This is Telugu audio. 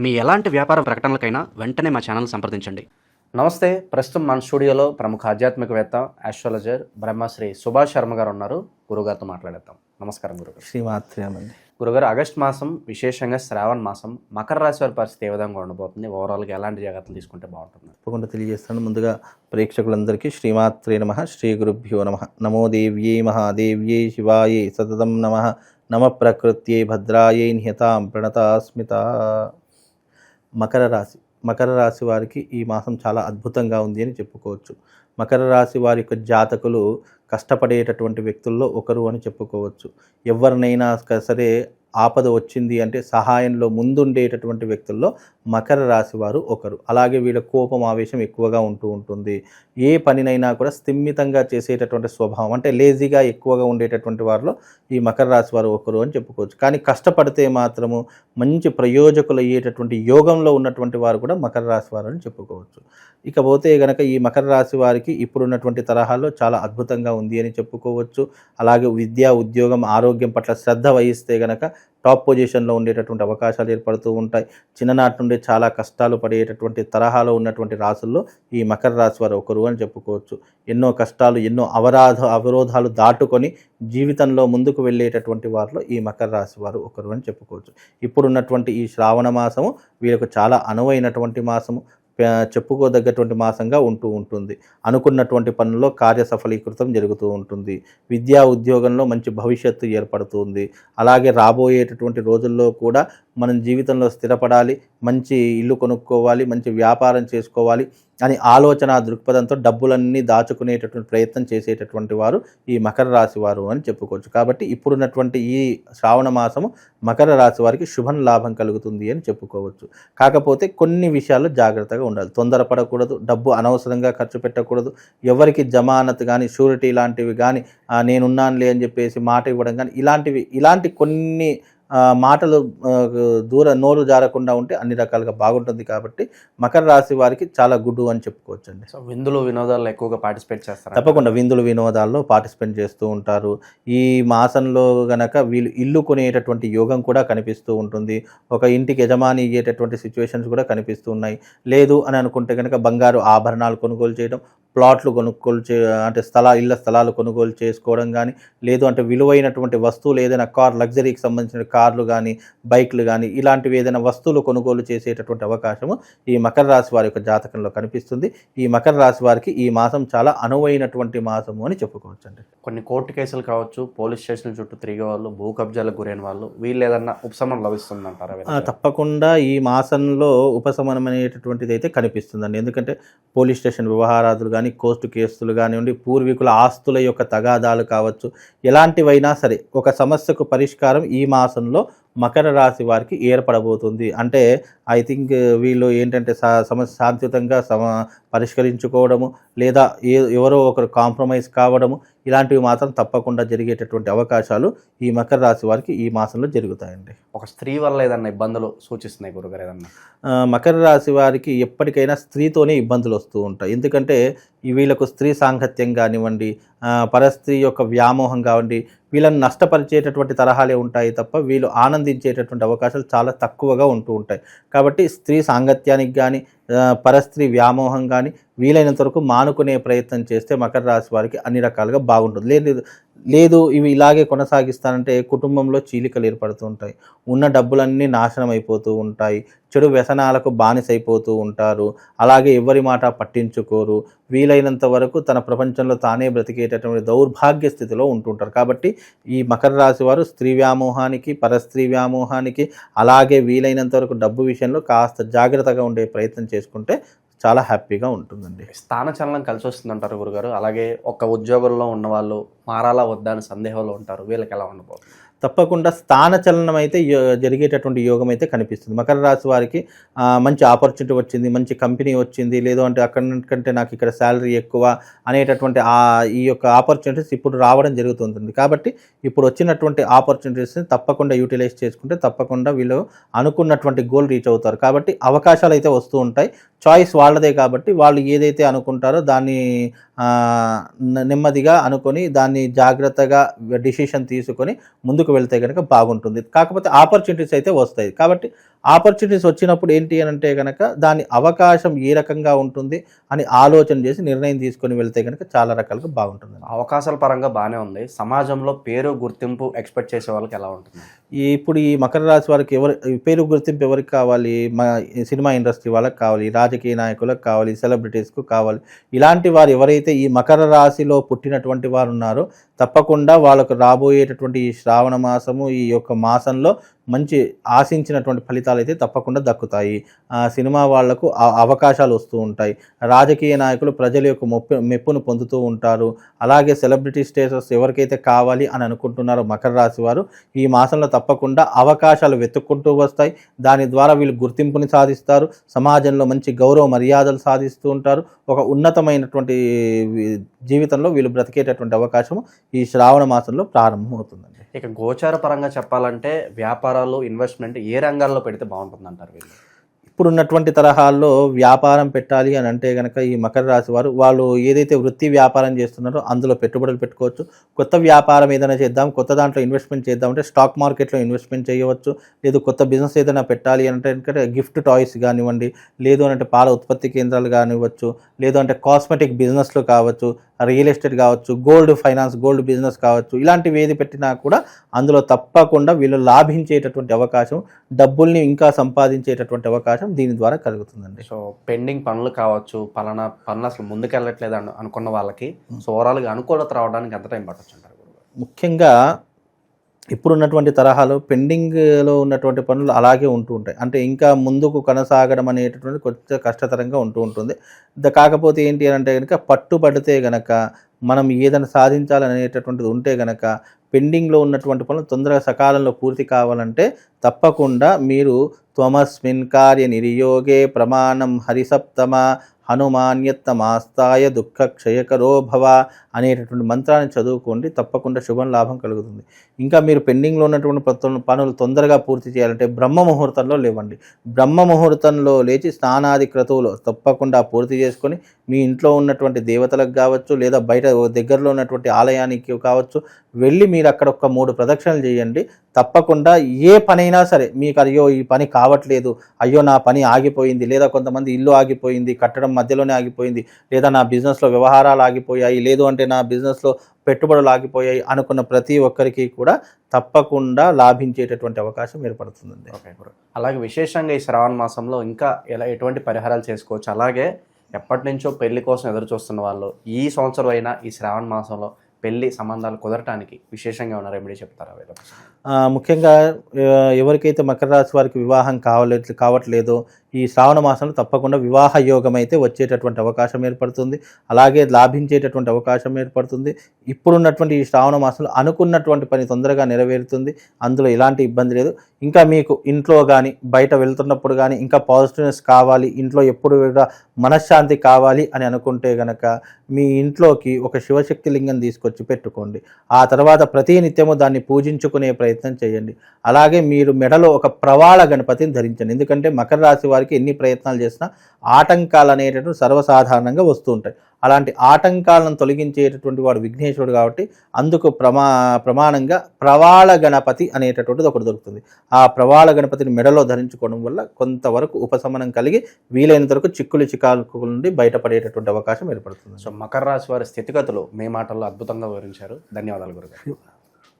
మీ ఎలాంటి వ్యాపార ప్రకటనలకైనా వెంటనే మా ఛానల్ సంప్రదించండి. నమస్తే. ప్రస్తుతం మన స్టూడియోలో ప్రముఖ ఆధ్యాత్మికవేత్త, ఆస్ట్రాలజర్ బ్రహ్మశ్రీ సుభాష్ శర్మ గారు ఉన్నారు. గురుగారితో మాట్లాడేద్దాం. నమస్కారం గురుగారు. శ్రీమాత్రేమండి. గురుగారు, ఆగస్ట్ మాసం, విశేషంగా శ్రావణ మాసం, మకర రాశి వారి పరిస్థితి ఏ విధంగా ఉండబోతుంది? ఓవరాల్గా ఎలాంటి జాగ్రత్తలు తీసుకుంటే బాగుంటుంది? తప్పకుండా తెలియజేస్తాను. ముందుగా ప్రేక్షకులందరికీ శ్రీమాత్రే నమః, శ్రీ గురుభ్యో నమః. నమో దేవ్యై మహాదేవ్యై శివాయై సతతం నమః. నమ ప్రకృత్యై భద్రాయై నిహతాం ప్రణతాస్మిత. మకర రాశి వారికి ఈ మాసం చాలా అద్భుతంగా ఉంది అని చెప్పుకోవచ్చు. మకర రాశి వారి యొక్క జాతకులు కష్టపడేటటువంటి వ్యక్తుల్లో ఒకరు అని చెప్పుకోవచ్చు. ఎవరినైనా సరే ఆపద వచ్చింది అంటే సహాయంలో ముందుండేటటువంటి వ్యక్తుల్లో మకర రాశి వారు ఒకరు. అలాగే వీళ్ళ కోపం, ఆవేశం ఎక్కువగా ఉంటుంది. ఏ పనినైనా కూడా స్థిమితంగా చేసేటటువంటి స్వభావం, అంటే లేజీగా ఎక్కువగా ఉండేటటువంటి వారిలో ఈ మకర రాశి వారు ఒకరు అని చెప్పుకోవచ్చు. కానీ కష్టపడితే మాత్రము మంచి ప్రయోజకులు అయ్యేటటువంటి యోగంలో ఉన్నటువంటి వారు కూడా మకర రాశి వారు అని చెప్పుకోవచ్చు. ఇకపోతే గనక ఈ మకర రాశి వారికి ఇప్పుడున్నటువంటి తరహాలో చాలా అద్భుతంగా ఉంది అని చెప్పుకోవచ్చు. అలాగే విద్య, ఉద్యోగం, ఆరోగ్యం పట్ల శ్రద్ధ వహిస్తే గనక టాప్ పొజిషన్లో ఉండేటటువంటి అవకాశాలు ఏర్పడుతూ ఉంటాయి. చిన్ననాటి నుండి చాలా కష్టాలు పడేటటువంటి తరహాలో ఉన్నటువంటి రాసుల్లో ఈ మకర రాశి వారు ఒకరు అని చెప్పుకోవచ్చు. ఎన్నో కష్టాలు, ఎన్నో అవరోధాలు దాటుకొని జీవితంలో ముందుకు వెళ్ళేటటువంటి వారిలో ఈ మకర రాశి వారు ఒకరు అని చెప్పుకోవచ్చు. ఇప్పుడున్నటువంటి ఈ శ్రావణ మాసము వీళ్ళకు చాలా అనువైనటువంటి మాసము, చెప్పుకోదగ్గటువంటి మాసంగా ఉంటుంది. అనుకున్నటువంటి పనుల్లో కార్యసఫలీకృతం జరుగుతూ ఉంటుంది. విద్యా ఉద్యోగంలో మంచి భవిష్యత్తు ఏర్పడుతుంది. అలాగే రాబోయేటటువంటి రోజుల్లో కూడా మనం జీవితంలో స్థిరపడాలి, మంచి ఇల్లు కొనుక్కోవాలి, మంచి వ్యాపారం చేసుకోవాలి అని ఆలోచన దృక్పథంతో డబ్బులన్నీ దాచుకునేటటువంటి ప్రయత్నం చేసేటటువంటి వారు ఈ మకర రాశి వారు అని చెప్పుకోవచ్చు. కాబట్టి ఇప్పుడున్నటువంటి ఈ శ్రావణ మాసము మకర రాశి వారికి శుభం లాభం కలుగుతుంది అని చెప్పుకోవచ్చు. కాకపోతే కొన్ని విషయాల్లో జాగ్రత్తగా ఉండాలి. తొందరపడకూడదు, డబ్బు అనవసరంగా ఖర్చు పెట్టకూడదు, ఎవరికి జమానత్ కానీ, షూరిటీ లాంటివి కానీ, నేనున్నానులే అని చెప్పేసి మాట ఇవ్వడం కానీ, ఇలాంటి కొన్ని మాటలు నోరు జారకుండా ఉంటే అన్ని రకాలుగా బాగుంటుంది. కాబట్టి మకర రాశి వారికి చాలా గుడ్ అని చెప్పుకోవచ్చు అండి. సో విందులు, వినోదాల్లో ఎక్కువగా పార్టిసిపేట్ చేస్తారు? తప్పకుండా విందులు, వినోదాల్లో పార్టిసిపేట్ చేస్తూ ఉంటారు. ఈ మాసంలో గనక వీళ్ళు ఇల్లు కొనేటటువంటి యోగం కూడా కనిపిస్తూ ఉంటుంది. ఒక ఇంటికి యజమాని అయ్యేటటువంటి సిచ్యువేషన్స్ కూడా కనిపిస్తూ ఉన్నాయి. లేదు అని అనుకుంటే కనుక బంగారు ఆభరణాలు కొనుగోలు చేయడం, ప్లాట్లు కొనుగోలు అంటే ఇళ్ల స్థలాలు కొనుగోలు చేసుకోవడం కానీ, లేదు అంటే విలువైనటువంటి వస్తువులు ఏదైనా లగ్జరీకి సంబంధించిన కార్లు కానీ, బైక్లు కానీ, ఇలాంటివి ఏదైనా వస్తువులు కొనుగోలు చేసేటటువంటి అవకాశము ఈ మకర రాశి వారి యొక్క జాతకంలో కనిపిస్తుంది. ఈ మకర రాశి వారికి ఈ మాసం చాలా అనువైనటువంటి మాసము అని చెప్పుకోవచ్చు అండి. కొన్ని కోర్టు కేసులు కావచ్చు, పోలీస్ స్టేషన్ల చుట్టూ తిరిగే వాళ్ళు, భూ కబ్జాలకు గురైన వాళ్ళు, వీళ్ళు ఏదన్నా ఉపశమనం లభిస్తుందంటారా? తప్పకుండా ఈ మాసంలో ఉపశమనం అనేటటువంటిది అయితే కనిపిస్తుందండి. ఎందుకంటే పోలీస్ స్టేషన్ వ్యవహారాలు కానీ, కోర్టు కేసులు కానివ్వండి, పూర్వీకుల ఆస్తుల యొక్క తగాదాలు కావచ్చు, ఎలాంటివైనా సరే ఒక సమస్యకు పరిష్కారం ఈ మాసంలో మకర రాశి వారికి ఏర్పడబోతుంది. అంటే ఐ థింక్ వీళ్ళు ఏంటంటే సమస్య శాంతియుతంగా పరిష్కరించుకోవడము, లేదా ఎవరో ఒకరు కాంప్రమైజ్ కావడము, ఇలాంటివి మాత్రం తప్పకుండా జరిగేటటువంటి అవకాశాలు ఈ మకర రాశి వారికి ఈ మాసంలో జరుగుతాయండి. ఒక స్త్రీ వల్ల ఏదన్నా ఇబ్బందులు సూచిస్తున్నాయి గురుగారు ఏదన్నా? మకర రాశి వారికి ఎప్పటికైనా స్త్రీతోనే ఇబ్బందులు వస్తూ ఉంటాయి. ఎందుకంటే వీళ్ళకు స్త్రీ సాంగత్యం కానివ్వండి, పరస్త్రీ యొక్క వ్యామోహం కావండి, వీళ్ళని నష్టపరిచేటటువంటి తరహాలే ఉంటాయి తప్ప వీళ్ళు ఆనందించేటటువంటి అవకాశాలు చాలా తక్కువగా ఉంటూ ఉంటాయి. కాబట్టి స్త్రీ సాంగత్యానికి కానీ, పరస్త్రీ వ్యామోహం కానీ వీలైనంత వరకు మానుకునే ప్రయత్నం చేస్తే మకర రాశి వారికి అన్ని రకాలుగా బాగుంటుంది. లేదు ఇవి ఇలాగే కొనసాగిస్తానంటే కుటుంబంలో చీలికలు ఏర్పడుతూ ఉంటాయి, ఉన్న డబ్బులన్నీ నాశనం అయిపోతూ ఉంటాయి, చెడు వ్యసనాలకు బానిసైపోతూ ఉంటారు, అలాగే ఎవరి మాట పట్టించుకోరు, వీలైనంత వరకు తన ప్రపంచంలో తానే బ్రతికేటటువంటి దౌర్భాగ్య స్థితిలో ఉంటుంటారు. కాబట్టి ఈ మకర రాశి వారు స్త్రీ వ్యామోహానికి, పరస్త్రీ వ్యామోహానికి, అలాగే వీలైనంత వరకు డబ్బు విషయంలో కాస్త జాగ్రత్తగా ఉండే ప్రయత్నం చేసుకుంటే చాలా హ్యాపీగా ఉంటుందండి. స్థానచలనం కలిసి వస్తుందంటారు గురుగారు. అలాగే ఒక ఉద్యోగంలో ఉన్న వాళ్ళు మారాలా వద్దా అని సందేహంలో ఉంటారు, వీళ్ళకి ఎలా ఉండబోతుంది? తప్పకుండా స్థానచలనం అయితే జరిగేటటువంటి యోగం అయితే కనిపిస్తుంది. మకర రాశి వారికి మంచి ఆపర్చునిటీ వచ్చింది, మంచి కంపెనీ వచ్చింది, లేదు అంటే అక్కడికంటే నాకు ఇక్కడ శాలరీ ఎక్కువ అనేటటువంటి ఈ యొక్క ఆపర్చునిటీస్ ఇప్పుడు రావడం జరుగుతుంటుంది. కాబట్టి ఇప్పుడు వచ్చినటువంటి ఆపర్చునిటీస్ని తప్పకుండా యూటిలైజ్ చేసుకుంటే తప్పకుండా వీళ్ళు అనుకున్నటువంటి గోల్ రీచ్ అవుతారు. కాబట్టి అవకాశాలు అయితే వస్తూ ఉంటాయి. చాయిస్ వాళ్ళదే కాబట్టి వాళ్ళు ఏదైతే అనుకుంటారో దాన్ని నెమ్మదిగా అనుకొని దాన్ని జాగ్రత్తగా డిసిషన్ తీసుకొని ముందుకు వెళ్తే కనుక బాగుంటుంది. కాకపోతే ఆపర్చునిటీస్ అయితే వస్తాయి. కాబట్టి ఆపర్చునిటీస్ వచ్చినప్పుడు ఏంటి అని అంటే కనుక దాని అవకాశం ఏ రకంగా ఉంటుంది అని ఆలోచన చేసి నిర్ణయం తీసుకొని వెళ్తే కనుక చాలా రకాలుగా బాగుంటుంది. అవకాశాల పరంగా బాగానే ఉంది. సమాజంలో పేరు గుర్తింపు ఎక్స్పెక్ట్ చేసే వాళ్ళకి ఎలా ఉంటుంది? ఇప్పుడు ఈ మకర రాశి వారికి పేరు గుర్తింపు ఎవరికి కావాలి? సినిమా ఇండస్ట్రీ వాళ్ళకి కావాలి, రాజకీయ నాయకులకు కావాలి, సెలబ్రిటీస్కు కావాలి. ఇలాంటి వారు ఎవరైతే ఈ మకర రాశిలో పుట్టినటువంటి వారు ఉన్నారో తప్పకుండా వాళ్ళకు రాబోయేటటువంటి ఈ శ్రావణ మాసము, ఈ యొక్క మాసంలో మంచి ఆశించినటువంటి ఫలితాలు అయితే తప్పకుండా దక్కుతాయి. సినిమా వాళ్లకు అవకాశాలు వస్తూ ఉంటాయి. రాజకీయ నాయకులు ప్రజల యొక్క మెప్పును పొందుతూ ఉంటారు. అలాగే సెలబ్రిటీ స్టేటస్ ఎవరికైతే కావాలి అని అనుకుంటున్నారో మకర రాశి వారు ఈ మాసంలో తప్పకుండా అవకాశాలు వెతుక్కుంటూ వస్తాయి. దాని ద్వారా వీళ్ళు గుర్తింపుని సాధిస్తారు. సమాజంలో మంచి గౌరవ మర్యాదలు సాధిస్తూ ఉంటారు. ఒక ఉన్నతమైనటువంటి జీవితంలో వీళ్ళు బ్రతికేటటువంటి అవకాశం ఈ శ్రావణ మాసంలో ప్రారంభమవుతుందండి. ఇక గోచార పరంగా చెప్పాలంటే వ్యాపారాలు, ఇన్వెస్ట్మెంట్ ఏ రంగాల్లో పెడితే బాగుంటుంది అంటారు వీళ్ళు? ఇప్పుడున్నటువంటి తరహాల్లో వ్యాపారం పెట్టాలి అని అంటే కనుక ఈ మకర రాశి వారు వాళ్ళు ఏదైతే వృత్తి వ్యాపారం చేస్తున్నారో అందులో పెట్టుబడులు పెట్టుకోవచ్చు. కొత్త వ్యాపారం ఏదైనా చేద్దాం, కొత్త దాంట్లో ఇన్వెస్ట్మెంట్ చేద్దామంటే స్టాక్ మార్కెట్లో ఇన్వెస్ట్మెంట్ చేయవచ్చు. లేదు కొత్త బిజినెస్ ఏదైనా పెట్టాలి అంటే కనుక గిఫ్ట్ టాయ్స్ కానివ్వండి, లేదు అంటే పాల ఉత్పత్తి కేంద్రాలు కానివ్వచ్చు, లేదు అంటే కాస్మెటిక్ బిజినెస్లు కావచ్చు, రియల్ ఎస్టేట్ కావచ్చు, గోల్డ్ ఫైనాన్స్, గోల్డ్ బిజినెస్ కావచ్చు. ఇలాంటివి ఏది పెట్టినా కూడా అందులో తప్పకుండా వీళ్ళు లాభించేటటువంటి అవకాశం, డబ్బుల్ని ఇంకా సంపాదించేటటువంటి అవకాశం దీని ద్వారా కలుగుతుందండి. సో పెండింగ్ పనులు కావచ్చు, పలానా పనులు అసలు ముందుకెళ్ళట్లేదు అనుకున్న వాళ్ళకి సో ఓవరాల్గా అనుకూలత రావడానికి ఎంత టైం పట్టొచ్చు అంటారు? ముఖ్యంగా ఇప్పుడున్నటువంటి తరహాలో పెండింగ్లో ఉన్నటువంటి పనులు అలాగే ఉంటూ ఉంటాయి. అంటే ఇంకా ముందుకు కొనసాగడం అనేటటువంటి కొంచెం కష్టతరంగా ఉంటూ ఉంటుంది. కాకపోతే ఏంటి అని అంటే కనుక పట్టుబడితే గనక మనం ఏదైనా సాధించాలనేటటువంటిది ఉంటే గనక పెండింగ్లో ఉన్నటువంటి పనులు తొందరగా సకాలంలో పూర్తి కావాలంటే తప్పకుండా మీరు త్వమస్మిన్ కార్య నిర్యోగే ప్రమాణం హరిసప్తమ హనుమాన్యత్తమాస్తాయ దుఃఖ క్షయకరో భవ అనేటటువంటి మంత్రాన్ని చదువుకోండి. తప్పకుండా శుభం లాభం కలుగుతుంది. ఇంకా మీరు పెండింగ్లో ఉన్నటువంటి పనులు తొందరగా పూర్తి చేయాలంటే బ్రహ్మ ముహూర్తంలో లేవండి. బ్రహ్మ ముహూర్తంలో లేచి స్నానాది క్రతువులు తప్పకుండా పూర్తి చేసుకొని మీ ఇంట్లో ఉన్నటువంటి దేవతలకు కావచ్చు, లేదా బయట దగ్గరలో ఉన్నటువంటి ఆలయానికి కావచ్చు వెళ్ళి మీరు అక్కడ ఒక 3 ప్రదక్షిణలు చేయండి. తప్పకుండా ఏ పనైనా సరే మీకు అయ్యో ఈ పని కావట్లేదు, అయ్యో నా పని ఆగిపోయింది, లేదా కొంతమంది ఇల్లు ఆగిపోయింది, కట్టడం మధ్యలోనే ఆగిపోయింది, లేదా నా బిజినెస్లో వ్యవహారాలు ఆగిపోయాయి, లేదు అంటే నా బిజినెస్లో పెట్టుబడులు ఆగిపోయాయి అనుకున్న ప్రతి ఒక్కరికి కూడా తప్పకుండా లాభించేటటువంటి అవకాశం ఏర్పడుతుందండి. ఓకే, అలాగే విశేషంగా ఈ శ్రావణ మాసంలో ఇంకా ఎటువంటి పరిహారాలు చేసుకోవచ్చు? అలాగే ఎప్పటి నుంచో పెళ్లి కోసం ఎదురు చూస్తున్న వాళ్ళు ఈ సంవత్సరం అయినా ఈ శ్రావణ మాసంలో పెళ్లి సంబంధాలు కుదరటానికి విశేషంగా ఉన్న రెమెడీ చెప్తారా? ముఖ్యంగా ఎవరికైతే మకర రాశి వారికి వివాహం కావట్లేదో ఈ శ్రావణ మాసంలో తప్పకుండా వివాహ యోగం అయితే వచ్చేటటువంటి అవకాశం ఏర్పడుతుంది. అలాగే లాభించేటటువంటి అవకాశం ఏర్పడుతుంది. ఇప్పుడున్నటువంటి ఈ శ్రావణ మాసంలో అనుకున్నటువంటి పని తొందరగా నెరవేరుతుంది. అందులో ఎలాంటి ఇబ్బంది లేదు. ఇంకా మీకు ఇంట్లో కానీ బయట వెళ్తున్నప్పుడు కానీ ఇంకా పాజిటివ్నెస్ కావాలి, ఇంట్లో ఎప్పుడు కూడా మనశ్శాంతి కావాలి అని అనుకుంటే గనక మీ ఇంట్లోకి ఒక శివశక్తి లింగం తీసుకొచ్చి పెట్టుకోండి. ఆ తర్వాత ప్రతి నిత్యము దాన్ని పూజించుకునే ప్రయత్నం చేయండి. అలాగే మీరు మెడలో ఒక ప్రవాళ గణపతిని ధరించండి. ఎందుకంటే మకర రాశి వారికి ఎన్ని ప్రయత్నాలు చేసినా ఆటంకాలు అనేటటువంటి సర్వసాధారణంగా వస్తూ ఉంటాయి. అలాంటి ఆటంకాలను తొలగించేటటువంటి వాడు విఘ్నేశ్వరుడు కాబట్టి అందుకు ప్రమాణంగా ప్రవాళ గణపతి అనేటటువంటిది ఒకటి దొరుకుతుంది. ఆ ప్రవాళ గణపతిని మెడలో ధరించుకోవడం వల్ల కొంతవరకు ఉపశమనం కలిగి వీలైనంత వరకు చికాకుల నుండి బయటపడేటటువంటి అవకాశం ఏర్పడుతుంది. సో మకర రాశి వారి స్థితిగతులు మీ మాటల్లో అద్భుతంగా వివరించారు. ధన్యవాదాలు గురుగారు.